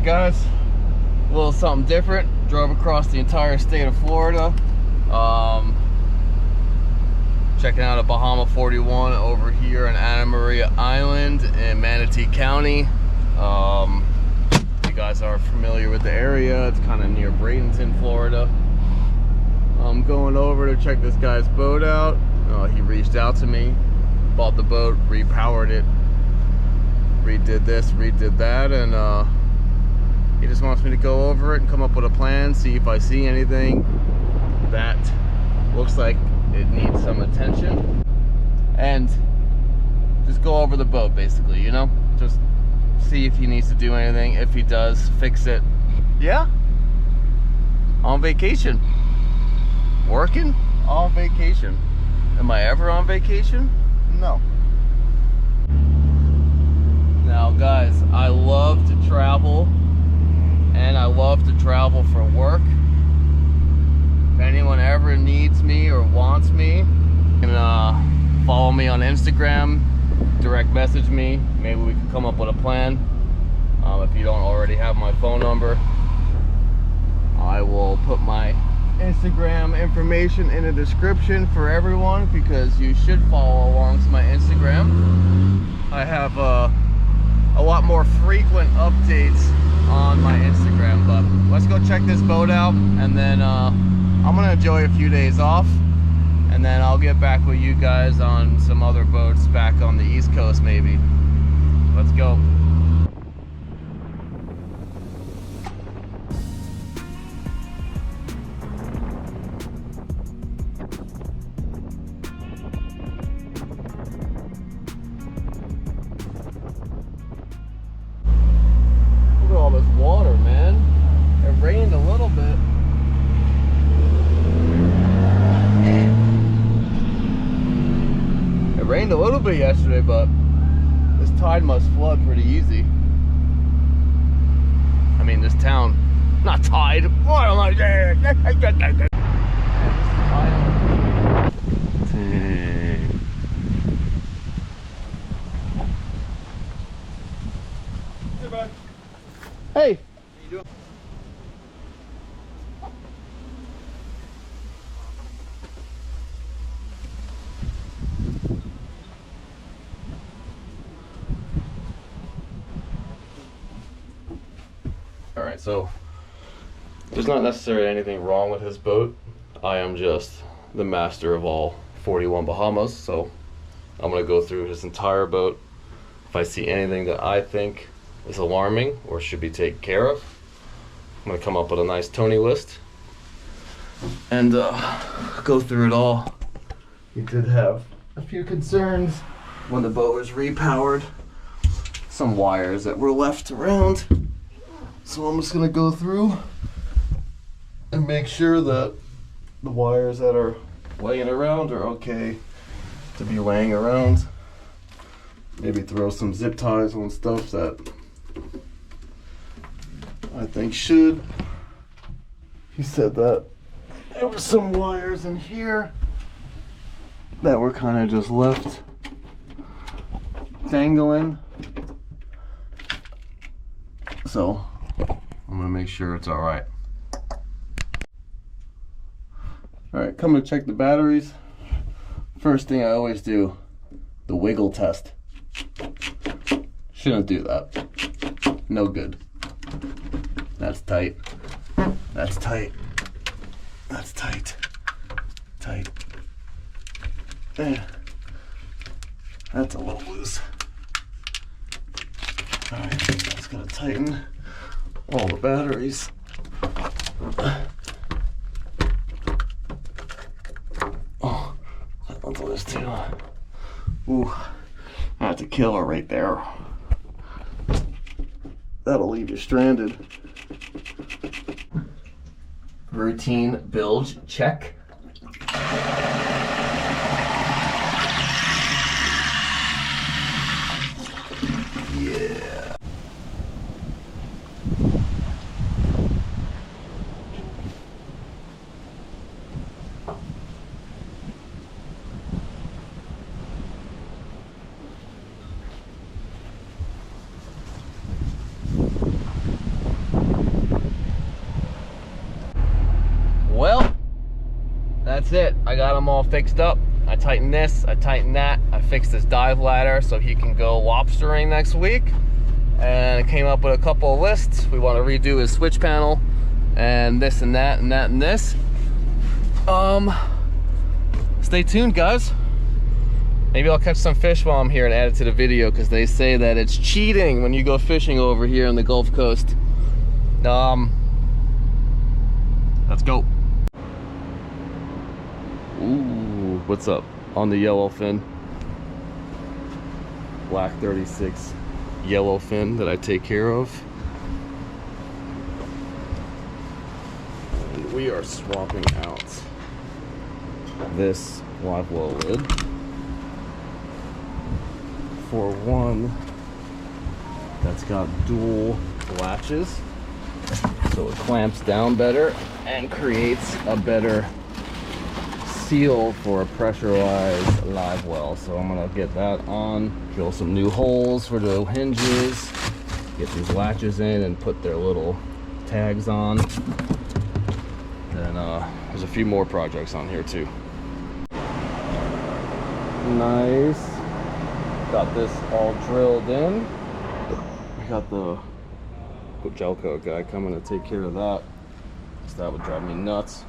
guys, a little something different. Drove across the entire state of Florida, checking out a Bahama 41 over here in Anna Maria Island in Manatee County. If you guys are familiar with the area, it's kind of near Bradenton, Florida. I'm going over to check this guy's boat out. He reached out to me, bought the boat, repowered it, redid this, redid that, and he just wants me to go over it and come up with a plan, see if I see anything that looks like it needs some attention, and just go over the boat basically, you know, just see if he needs to do anything. If he does, fix it. Yeah, on vacation, working on vacation. Am I ever on vacation? No. Now guys, I love to travel, and I love to travel for work. If anyone ever needs me or wants me, you can follow me on Instagram, direct message me. Maybe we can come up with a plan. If you don't already have my phone number, I will put my Instagram information in the description for everyone, because you should follow along to my Instagram. I have a lot more frequent updates on my Instagram, but let's go check this boat out, and then I'm gonna enjoy a few days off, and then I'll get back with you guys on some other boats back on the East Coast maybe. Let's go. Look at all this water, man. It rained a little bit. It rained a little bit yesterday, but this tide must flood pretty easy. I mean, this town, not tide. What am I saying? Hey. How you doing? All right, so there's not necessarily anything wrong with his boat. I am just the master of all 41 Bahamas, so I'm gonna go through his entire boat. If I see anything that I think is alarming or should be taken care of, I'm gonna come up with a nice Tony list and go through it all. You did have a few concerns when the boat was repowered, some wires that were left around, so I'm just gonna go through and make sure that the wires that are laying around are okay to be laying around. Maybe throw some zip ties on stuff that I think should. He said that there were some wires in here that were kind of just left dangling. So I'm gonna make sure it's all right. All right, coming to check the batteries. First thing I always do, the wiggle test. Shouldn't do that. No good. That's tight. That's tight. That's tight. Tight. Eh. That's a little loose. Alright, that's gonna tighten all the batteries. Oh, that one's loose too. Ooh, I have to kill her right there. That'll leave you stranded. Routine bilge check. Yeah. I got them all fixed up. I tightened this, I tightened that. I fixed this dive ladder so he can go lobstering next week. And I came up with a couple of lists. We want to redo his switch panel and this and that and that and this. Stay tuned, guys. Maybe I'll catch some fish while I'm here and add it to the video, because they say that it's cheating when you go fishing over here on the Gulf Coast. Let's go. Ooh, what's up? On the yellowfin. Black 36 yellowfin that I take care of. And we are swapping out this live well lid for one that's got dual latches, so it clamps down better and creates a better seal for a pressurized live well. So I'm gonna get that on, drill some new holes for the hinges, get these latches in and put their little tags on. And there's a few more projects on here too. Nice. Got this all drilled in. We got the gel coat guy coming to take care of that, so that would drive me nuts.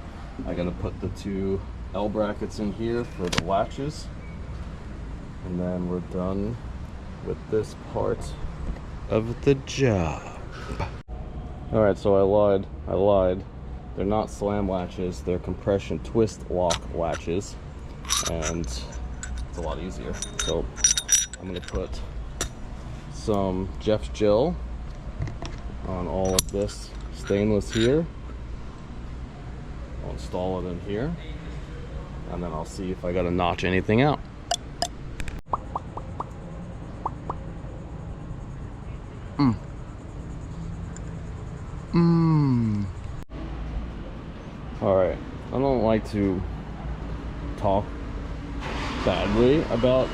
I'm gonna put the two L brackets in here for the latches, and then we're done with this part of the job. All right, so I lied. They're not slam latches, they're compression twist lock latches, and it's a lot easier. So I'm gonna put some Jeff's gel on all of this stainless here. I'll install it in here, and then I'll see if I gotta notch anything out. All right, I don't like to talk badly about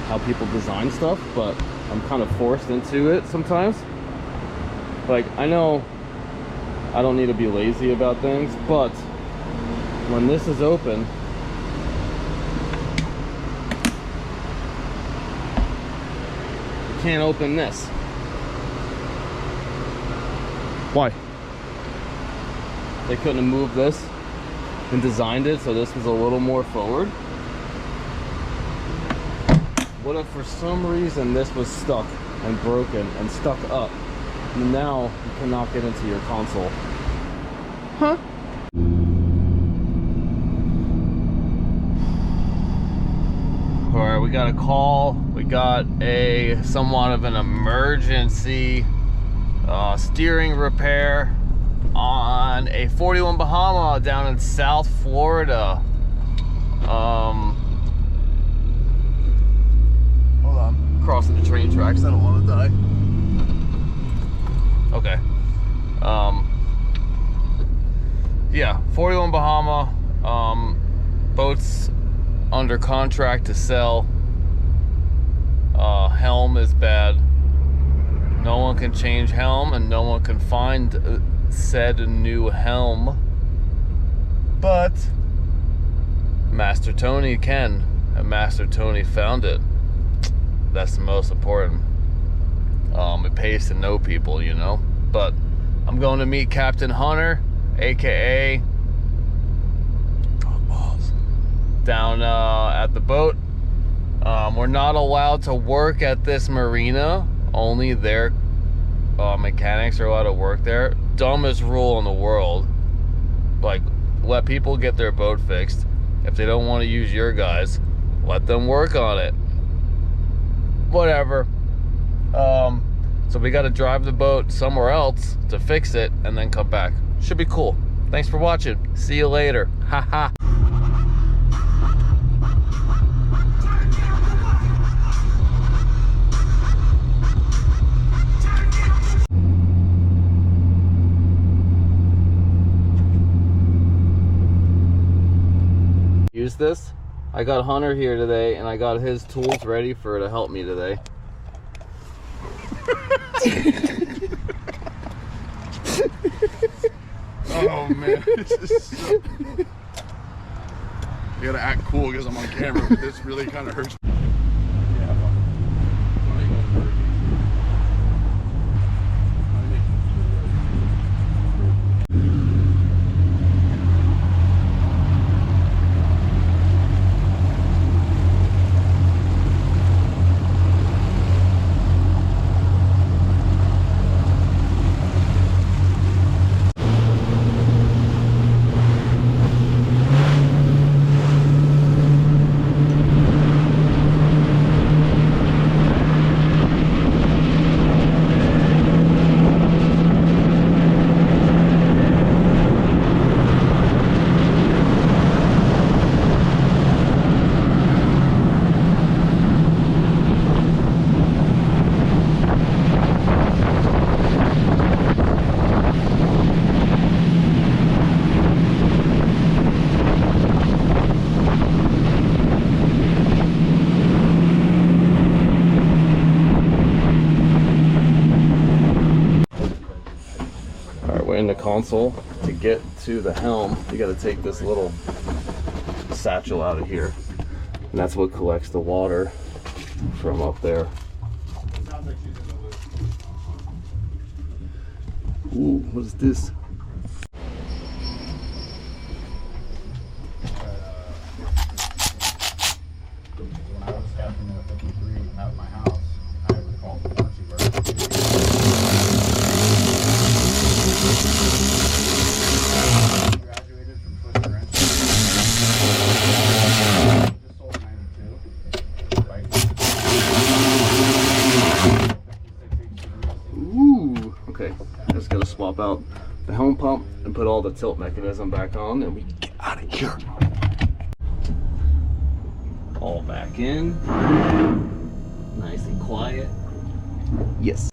how people design stuff, but I'm kind of forced into it sometimes. Like, I know I don't need to be lazy about things, but when this is open, you can't open this. Why? They couldn't have moved this and designed it so this was a little more forward. What if for some reason this was stuck and broken and stuck up, and now you cannot get into your console? Huh? Alright, we got a call. We got a somewhat of an emergency steering repair on a 41 Bahama down in South Florida. Hold on, crossing the train tracks. I don't want to die. Okay. Yeah, 41 Bahama. Boat's under contract to sell. Helm is bad. No one can change helm, and no one can find said new helm. But Master Tony can, and Master Tony found it. That's the most important. It pays to know people, you know. But I'm going to meet Captain Hunter, aka down at the boat. We're not allowed to work at this marina. Only their mechanics are allowed to work there. Dumbest rule in the world. Like, let people get their boat fixed. If they don't want to use your guys, let them work on it. Whatever. So we got to drive the boat somewhere else to fix it and then come back. Should be cool. Thanks for watching. See you later. Haha. Use this. I got Hunter here today, and I got his tools ready for to help me today. Oh man, this is so... gotta act cool because I'm on camera, but this really kind of hurts. In the console. To get to the helm, you got to take this little satchel out of here, and that's what collects the water from up there. Ooh, what is this? When I was captain of 53 at my house, I recall the warranty version. Graduated from Twister Ranch. Just sold 92. Ooh, okay. Just gotta swap out the helm pump and put all the tilt mechanism back on, and we can get out of here. All back in. Nice and quiet. Yes.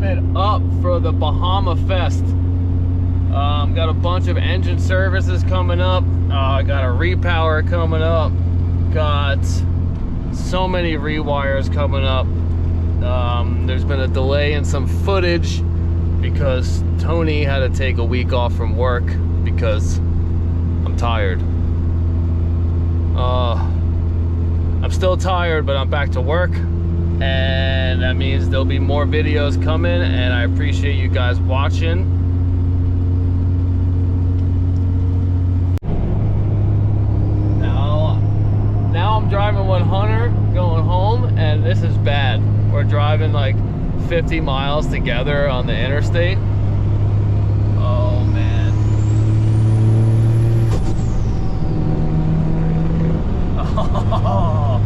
It up for the Bahama Fest. Got a bunch of engine services coming up. Got a repower coming up. Got so many rewires coming up. There's been a delay in some footage because Tony had to take a week off from work because I'm tired. I'm still tired, but I'm back to work. And that means there'll be more videos coming, and I appreciate you guys watching. Now I'm driving 100 going home, and this is bad. We're driving like 50 miles together on the interstate. Oh man. Oh.